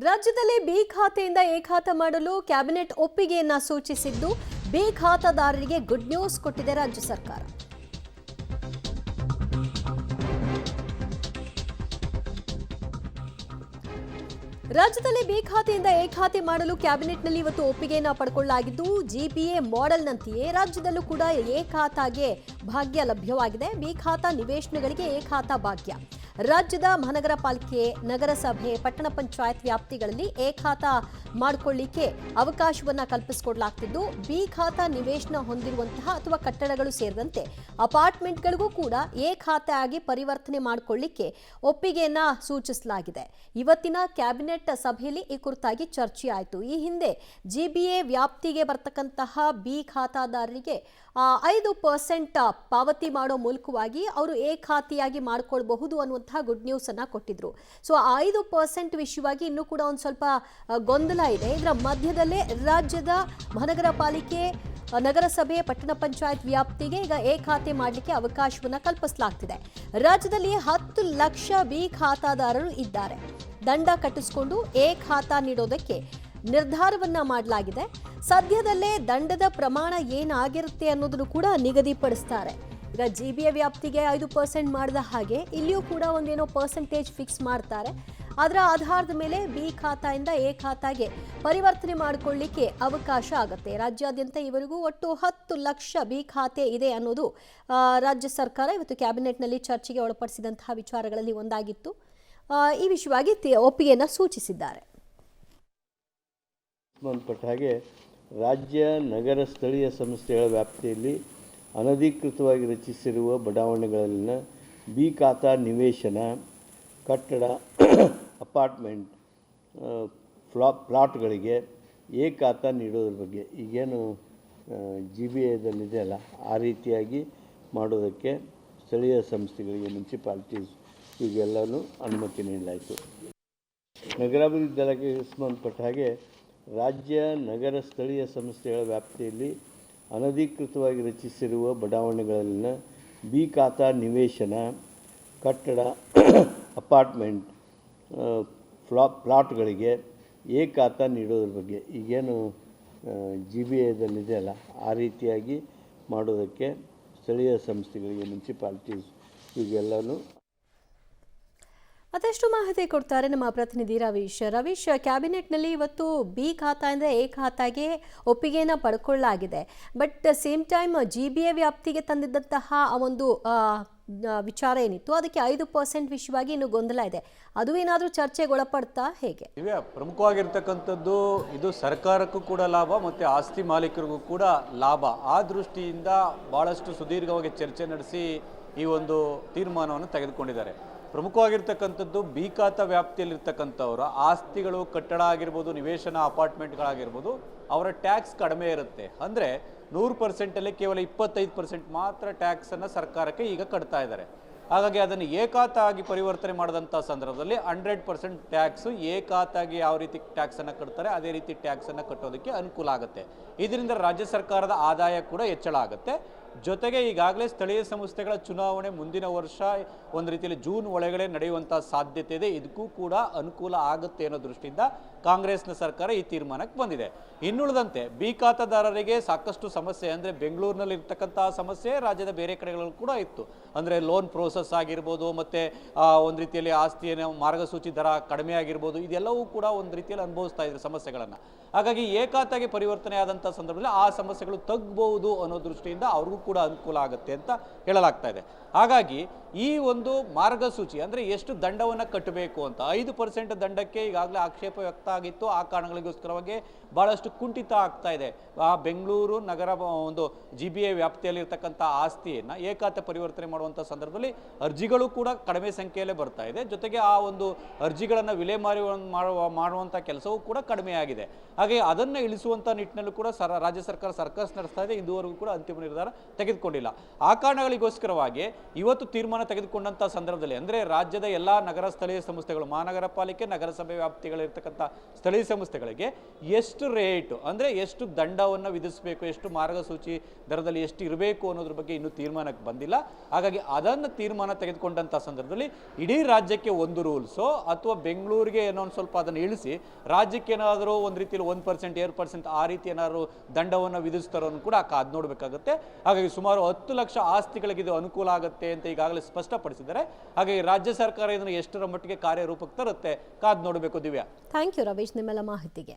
ರಾಜ್ಯದಲ್ಲಿ ಬಿ ಖಾತೆಯಿಂದ ಎ ಖಾತೆ ಮಾಡಲು ಕ್ಯಾಬಿನೆಟ್ ಒಪ್ಪಿಗೆಯನ್ನ ಸೂಚಿಸಿದ್ದು ಬಿ ಖಾತಾದಾರರಿಗೆ ಗುಡ್ ನ್ಯೂಸ್ ಕೊಟ್ಟಿದೆ ರಾಜ್ಯ ಸರ್ಕಾರ. ರಾಜ್ಯದಲ್ಲಿ ಬಿ ಖಾತೆಯಿಂದ ಎ ಖಾತೆ ಮಾಡಲು ಕ್ಯಾಬಿನೆಟ್ನಲ್ಲಿ ಇವತ್ತು ಒಪ್ಪಿಗೆಯನ್ನ ಪಡೆದುಕೊಳ್ಳಲಾಗಿದ್ದು ಜಿಬಿಎ ಮಾಡೆಲ್ನಂತೆಯೇ ರಾಜ್ಯದಲ್ಲೂ ಕೂಡ ಎ ಖಾತಾಗೆ ಭಾಗ್ಯ ಲಭ್ಯವಾಗಿದೆ. ಬಿ ಖಾತಾ ನಿವೇಶನಗಳಿಗೆ ಎ ಖಾತಾ ಭಾಗ್ಯ. ರಾಜ್ಯದ ಮಹಾನಗರ ಪಾಲಿಕೆ, ನಗರಸಭೆ, ಪಟ್ಟಣ ಪಂಚಾಯತ್ ವ್ಯಾಪ್ತಿಗಳಲ್ಲಿ ಎ ಖಾತಾ ಮಾಡಿಕೊಳ್ಳಿಕ್ಕೆ ಅವಕಾಶವನ್ನ ಕಲ್ಪಿಸಿಕೊಡಲಾಗ್ತಿದ್ದು ಬಿ ಖಾತಾ ನಿವೇಶನ ಹೊಂದಿರುವಂತಹ ಅಥವಾ ಕಟ್ಟಡಗಳು ಸೇರಿದಂತೆ ಅಪಾರ್ಟ್ಮೆಂಟ್ಗಳಿಗೂ ಕೂಡ ಎ ಖಾತೆ ಆಗಿ ಪರಿವರ್ತನೆ ಮಾಡಿಕೊಳ್ಳಿಕ್ಕೆ ಒಪ್ಪಿಗೆಯನ್ನ ಸೂಚಿಸಲಾಗಿದೆ. ಇವತ್ತಿನ ಕ್ಯಾಬಿನೆಟ್ ಸಭೆಯಲ್ಲಿ ಈ ಕುರಿತಾಗಿ ಚರ್ಚೆ ಆಯಿತು. ಈ ಹಿಂದೆ ಜಿಬಿಎ ವ್ಯಾಪ್ತಿಗೆ ಬರ್ತಕ್ಕಂತಹ ಬಿ ಖಾತಾದಾರರಿಗೆ 5% ಪಾವತಿ ಮಾಡೋ ಮೂಲಕವಾಗಿ ಅವರು ಎ ಖಾತೆಯಾಗಿ ಮಾಡಿಕೊಳ್ಳಬಹುದು ಅನ್ನುವಂತಹ ಗುಡ್ ನ್ಯೂಸ್ ಅನ್ನ ಕೊಟ್ಟಿದ್ರು. ಸೊ 5% ವಿಷಯವಾಗಿ ಇನ್ನೂ ಕೂಡ ಒಂದು ಸ್ವಲ್ಪ ಗೊಂದಲ ಇದೆ. ಇದರ ಮಧ್ಯದಲ್ಲೇ ರಾಜ್ಯದ ಮಹಾನಗರ ಪಾಲಿಕೆ, ನಗರಸಭೆ, ಪಟ್ಟಣ ಪಂಚಾಯತ್ ವ್ಯಾಪ್ತಿಗೆ ಈಗ ಎ ಖಾತೆ ಮಾಡಲಿಕ್ಕೆ ಅವಕಾಶವನ್ನ ಕಲ್ಪಿಸಲಾಗ್ತಿದೆ. ರಾಜ್ಯದಲ್ಲಿ 10 ಲಕ್ಷ ಬಿ ಖಾತಾದಾರರು ಇದ್ದಾರೆ. ದಂಡ ಕಟ್ಟಿಸಿಕೊಂಡು ಎ ಖಾತಾ ನೀಡೋದಕ್ಕೆ ನಿರ್ಧಾರವನ್ನ ಮಾಡಲಾಗಿದೆ. ಸದ್ಯದಲ್ಲೇ ದಂಡದ ಪ್ರಮಾಣ ಏನಾಗಿರುತ್ತೆ ಅನ್ನೋದನ್ನು ಕೂಡ ನಿಗದಿಪಡಿಸ್ತಾರೆ. ಈಗ ಜಿಬಿಎ ವ್ಯಾಪ್ತಿಗೆ 5% ಮಾಡಿದ ಹಾಗೆ ಇಲ್ಲಿಯೂ ಕೂಡ ಒಂದೇನೋ ಪರ್ಸೆಂಟೇಜ್ ಫಿಕ್ಸ್ ಮಾಡ್ತಾರೆ. ಅದರ ಆಧಾರದ ಮೇಲೆ ಬಿ ಖಾತಾಯಿಂದ ಎ ಖಾತಾಗೆ ಪರಿವರ್ತನೆ ಮಾಡಿಕೊಳ್ಳಿಕ್ಕೆ ಅವಕಾಶ ಆಗುತ್ತೆ. ರಾಜ್ಯಾದ್ಯಂತ ಇವರಿಗೂ ಒಟ್ಟು 10 ಲಕ್ಷ ಬಿ ಖಾತೆ ಇದೆ ಅನ್ನೋದು ರಾಜ್ಯ ಸರ್ಕಾರ ಇವತ್ತು ಕ್ಯಾಬಿನೆಟ್ನಲ್ಲಿ ಚರ್ಚೆಗೆ ಒಳಪಡಿಸಿದಂತಹ ವಿಚಾರಗಳಲ್ಲಿ ಒಂದಾಗಿತ್ತು. ಈ ವಿಷಯವಾಗಿ ಒಪ್ಪಿಗೆಯನ್ನು ಸೂಚಿಸಿದ್ದಾರೆ. ಸಂಬಂಧಪಟ್ಟ ಹಾಗೆ ರಾಜ್ಯ ನಗರ ಸ್ಥಳೀಯ ಸಂಸ್ಥೆಗಳ ವ್ಯಾಪ್ತಿಯಲ್ಲಿ ಅನಧಿಕೃತವಾಗಿ ರಚಿಸಿರುವ ಬಡಾವಣೆಗಳಲ್ಲಿನ ಬಿ ಖಾತಾ ನಿವೇಶನ, ಕಟ್ಟಡ, ಅಪಾರ್ಟ್ಮೆಂಟ್, ಪ್ಲಾಟ್ಗಳಿಗೆ ಎ ಖಾತಾ ನೀಡೋದ್ರ ಬಗ್ಗೆ ಈಗೇನು ಜಿಬಿಎದಲ್ಲಿದೆಯಲ್ಲ ಆ ರೀತಿಯಾಗಿ ಮಾಡೋದಕ್ಕೆ ಸ್ಥಳೀಯ ಸಂಸ್ಥೆಗಳಿಗೆ, ಮುನ್ಸಿಪಾಲಿಟೀಸ್ ಈಗೆಲ್ಲನೂ ಅನುಮತಿ ನೀಡಲಾಯಿತು. ನಗರಾಭಿವೃದ್ಧಿ ಇಲಾಖೆಗೆ ಸಂಬಂಧಪಟ್ಟ ಹಾಗೆ ರಾಜ್ಯ ನಗರ ಸ್ಥಳೀಯ ಸಂಸ್ಥೆಗಳ ವ್ಯಾಪ್ತಿಯಲ್ಲಿ ಅನಧಿಕೃತವಾಗಿ ರಚಿಸಿರುವ ಬಡಾವಣೆಗಳಲ್ಲಿನ ಬಿ ಖಾತಾ ನಿವೇಶನ, ಕಟ್ಟಡ, ಅಪಾರ್ಟ್ಮೆಂಟ್, ಪ್ಲಾಟ್ಗಳಿಗೆ ಎ ಖಾತಾ ನೀಡೋದ್ರ ಬಗ್ಗೆ ಈಗೇನು ಜಿಬಿಎದಲ್ಲಿದೆಯಲ್ಲ ಆ ರೀತಿಯಾಗಿ ಮಾಡೋದಕ್ಕೆ ಸ್ಥಳೀಯ ಸಂಸ್ಥೆಗಳಿಗೆ, ಮುನ್ಸಿಪಾಲಿಟೀಸ್ ಈಗೆಲ್ಲನೂ. ಮತ್ತಷ್ಟು ಮಾಹಿತಿ ಕೊಡ್ತಾರೆ ನಮ್ಮ ಪ್ರತಿನಿಧಿ ರವೀಶ್. ಕ್ಯಾಬಿನೆಟ್ನಲ್ಲಿ ಇವತ್ತು ಬಿ ಖಾತಾಯಿಂದ ಎ ಖಾತಾಗೆ ಒಪ್ಪಿಗೆಯನ್ನು ಪಡ್ಕೊಳ್ಳಲಾಗಿದೆ. ಬಟ್ ಸೇಮ್ ಟೈಮ್ ಜಿಬಿಎ ವ್ಯಾಪ್ತಿಗೆ ತಂದಿದ್ದಂತಹ ಆ ಒಂದು ವಿಚಾರ ಏನಿತ್ತು ಅದಕ್ಕೆ 5% ವಿಷಯವಾಗಿ ಇನ್ನು ಗೊಂದಲ ಇದೆ. ಅದು ಏನಾದರೂ ಚರ್ಚೆಗೆ ಒಳಪಡ್ತಾ ಹೇಗೆ? ಪ್ರಮುಖವಾಗಿರ್ತಕ್ಕಂಥದ್ದು ಇದು ಸರ್ಕಾರಕ್ಕೂ ಕೂಡ ಲಾಭ ಮತ್ತು ಆಸ್ತಿ ಮಾಲೀಕರಿಗೂ ಕೂಡ ಲಾಭ. ಆ ದೃಷ್ಟಿಯಿಂದ ಭಾಳಷ್ಟು ಸುದೀರ್ಘವಾಗಿ ಚರ್ಚೆ ನಡೆಸಿ ಈ ಒಂದು ತೀರ್ಮಾನವನ್ನು ತೆಗೆದುಕೊಂಡಿದ್ದಾರೆ. ಪ್ರಮುಖವಾಗಿರ್ತಕ್ಕಂಥದ್ದು ಬಿ ಖಾತಾ ವ್ಯಾಪ್ತಿಯಲ್ಲಿರ್ತಕ್ಕಂಥವರ ಆಸ್ತಿಗಳು, ಕಟ್ಟಡ ಆಗಿರ್ಬೋದು, ನಿವೇಶನ, ಅಪಾರ್ಟ್ಮೆಂಟ್ಗಳಾಗಿರ್ಬೋದು, ಅವರ ಟ್ಯಾಕ್ಸ್ ಕಡಿಮೆ ಇರುತ್ತೆ. ಅಂದರೆ 100%ಅಲ್ಲಿ ಕೇವಲ 25% ಮಾತ್ರ ಟ್ಯಾಕ್ಸನ್ನು ಸರ್ಕಾರಕ್ಕೆ ಈಗ ಕಟ್ತಾ ಇದ್ದಾರೆ. ಹಾಗಾಗಿ ಅದನ್ನು ಎ ಖಾತಾ ಆಗಿ ಪರಿವರ್ತನೆ ಮಾಡಿದಂಥ ಸಂದರ್ಭದಲ್ಲಿ 100% ಟ್ಯಾಕ್ಸು ಎ ಖಾತಾಗಿ ಯಾವ ರೀತಿ ಟ್ಯಾಕ್ಸನ್ನು ಕಟ್ತಾರೆ ಅದೇ ರೀತಿ ಟ್ಯಾಕ್ಸನ್ನು ಕಟ್ಟೋದಕ್ಕೆ ಅನುಕೂಲ ಆಗುತ್ತೆ. ಇದರಿಂದ ರಾಜ್ಯ ಸರ್ಕಾರದ ಆದಾಯ ಕೂಡ ಹೆಚ್ಚಳ ಆಗುತ್ತೆ. ಜೊತೆಗೆ ಈಗಾಗಲೇ ಸ್ಥಳೀಯ ಸಂಸ್ಥೆಗಳ ಚುನಾವಣೆ ಮುಂದಿನ ವರ್ಷ ಒಂದು ರೀತಿಯಲ್ಲಿ ಜೂನ್ ಒಳಗಡೆ ನಡೆಯುವಂಥ ಸಾಧ್ಯತೆ ಇದೆ. ಇದಕ್ಕೂ ಕೂಡ ಅನುಕೂಲ ಆಗುತ್ತೆ ಅನ್ನೋ ದೃಷ್ಟಿಯಿಂದ ಕಾಂಗ್ರೆಸ್ನ ಸರ್ಕಾರ ಈ ತೀರ್ಮಾನಕ್ಕೆ ಬಂದಿದೆ. ಇನ್ನುಳಿದಂತೆ ಬಿ ಖಾತಾದಾರರಿಗೆ ಸಾಕಷ್ಟು ಸಮಸ್ಯೆ, ಅಂದರೆ ಬೆಂಗಳೂರಿನಲ್ಲಿ ಇರ್ತಕ್ಕಂಥ ಸಮಸ್ಯೆ ರಾಜ್ಯದ ಬೇರೆ ಕಡೆಗಳಲ್ಲೂ ಕೂಡ ಇತ್ತು. ಅಂದರೆ ಲೋನ್ ಪ್ರೋಸೆಸ್ ಆಗಿರ್ಬೋದು, ಮತ್ತು ಒಂದು ರೀತಿಯಲ್ಲಿ ಆಸ್ತಿಯ ಮಾರ್ಗಸೂಚಿ ದರ ಕಡಿಮೆ ಆಗಿರ್ಬೋದು, ಇದೆಲ್ಲವೂ ಕೂಡ ಒಂದು ರೀತಿಯಲ್ಲಿ ಅನುಭವಿಸ್ತಾ ಇದ್ದಾರೆ ಸಮಸ್ಯೆಗಳನ್ನು. ಹಾಗಾಗಿ ಎ ಖಾತಾಗೆ ಪರಿವರ್ತನೆ ಆದಂಥ ಸಂದರ್ಭದಲ್ಲಿ ಆ ಸಮಸ್ಯೆಗಳು ತಗ್ಗಬಹುದು ಅನ್ನೋ ದೃಷ್ಟಿಯಿಂದ ಅವ್ರಿಗೂ ಕೂಡ ಅನುಕೂಲ ಆಗುತ್ತೆ ಅಂತ ಹೇಳಲಾಗ್ತಾ ಇದೆ. ಹಾಗಾಗಿ ಈ ಒಂದು ಮಾರ್ಗಸೂಚಿ ಅಂದರೆ ಎಷ್ಟು ದಂಡವನ್ನು ಕಟ್ಟಬೇಕು ಅಂತ 5% ದಂಡಕ್ಕೆ ಈಗಾಗಲೇ ಆಕ್ಷೇಪ ವ್ಯಕ್ತ ಆಗಿತ್ತು. ಆ ಕಾರಣಗಳಿಗೋಸ್ಕರವಾಗಿ ಭಾಳಷ್ಟು ಕುಂಠಿತ ಆಗ್ತಾ ಇದೆ. ಆ ಬೆಂಗಳೂರು ನಗರ ಒಂದು ಜಿಬಿಎ ವ್ಯಾಪ್ತಿಯಲ್ಲಿರ್ತಕ್ಕಂಥ ಆಸ್ತಿಯನ್ನು ಎ ಖಾತೆ ಪರಿವರ್ತನೆ ಮಾಡುವಂಥ ಸಂದರ್ಭದಲ್ಲಿ ಅರ್ಜಿಗಳು ಕೂಡ ಕಡಿಮೆ ಸಂಖ್ಯೆಯಲ್ಲೇ ಬರ್ತಾ ಇದೆ. ಜೊತೆಗೆ ಆ ಒಂದು ಅರ್ಜಿಗಳನ್ನು ವಿಲೇವಾರಿ ಮಾಡುವಂಥ ಕೆಲಸವೂ ಕೂಡ ಕಡಿಮೆ ಆಗಿದೆ. ಹಾಗೆ ಅದನ್ನು ಇಳಿಸುವಂಥ ನಿಟ್ಟಿನಲ್ಲೂ ಕೂಡ ರಾಜ್ಯ ಸರ್ಕಾರ ಸರ್ಕಸ್ ನಡೆಸ್ತಾ ಇದೆ. ಇದುವರೆಗೂ ಕೂಡ ಅಂತಿಮ ನಿರ್ಧಾರ ತೆಗೆದುಕೊಂಡಿಲ್ಲ. ಆ ಕಾರಣಗಳಿಗೋಸ್ಕರವಾಗಿ ಇವತ್ತು ತೀರ್ಮಾನ ತೆಗೆದುಕೊಂಡಂಥ ಸಂದರ್ಭದಲ್ಲಿ ಅಂದರೆ ರಾಜ್ಯದ ಎಲ್ಲ ನಗರ ಸ್ಥಳೀಯ ಸಂಸ್ಥೆಗಳು, ಮಹಾನಗರ ಪಾಲಿಕೆ, ನಗರಸಭೆ ವ್ಯಾಪ್ತಿಗಳಿರ್ತಕ್ಕಂಥ ಸ್ಥಳೀಯ ಸಂಸ್ಥೆಗಳಿಗೆ ಎಷ್ಟು ರೇಟ್ ಅಂದರೆ ಎಷ್ಟು ದಂಡವನ್ನು ವಿಧಿಸಬೇಕು, ಎಷ್ಟು ಮಾರ್ಗಸೂಚಿ ದರದಲ್ಲಿ ಎಷ್ಟು ಇರಬೇಕು ಅನ್ನೋದ್ರ ಬಗ್ಗೆ ಇನ್ನೂ ತೀರ್ಮಾನಕ್ಕೆ ಬಂದಿಲ್ಲ. ಹಾಗಾಗಿ ಅದನ್ನು ತೀರ್ಮಾನ ತೆಗೆದುಕೊಂಡಂಥ ಸಂದರ್ಭದಲ್ಲಿ ಇಡೀ ರಾಜ್ಯಕ್ಕೆ ಒಂದು ರೂಲ್ಸೋ ಅಥವಾ ಬೆಂಗಳೂರಿಗೆ ಏನೋ ಒಂದು ಸ್ವಲ್ಪ ಅದನ್ನು ಇಳಿಸಿ ರಾಜ್ಯಕ್ಕೆ ಏನಾದರೂ ಒಂದು ರೀತಿಯಲ್ಲಿ 1%, 2% ಆ ರೀತಿ ಏನಾದರೂ ದಂಡವನ್ನು ವಿಧಿಸ್ತಾರೋ ಕೂಡ ಕಾದು ನೋಡಬೇಕಾಗುತ್ತೆ. ಹಾಗಾಗಿ ಸುಮಾರು 10 ಲಕ್ಷ ಆಸ್ತಿಗಳಿಗೆ ಇದು ಅನುಕೂಲ ಆಗುತ್ತೆ ಅಂತ ಈಗಾಗಲೇ ಸ್ಪಷ್ಟಪಡಿಸಿದ್ದಾರೆ. ಹಾಗಾಗಿ ರಾಜ್ಯ ಸರ್ಕಾರ ಇದನ್ನು ಎಷ್ಟರ ಮಟ್ಟಿಗೆ ಕಾರ್ಯರೂಪಕ್ಕೆ ತರುತ್ತೆ ಕಾದು ನೋಡಬೇಕು. ದಿವ್ಯಾ, ಥ್ಯಾಂಕ್ ಯು ರವೀಶ್ ನಿಮ್ಮೆಲ್ಲ ಮಾಹಿತಿಗೆ.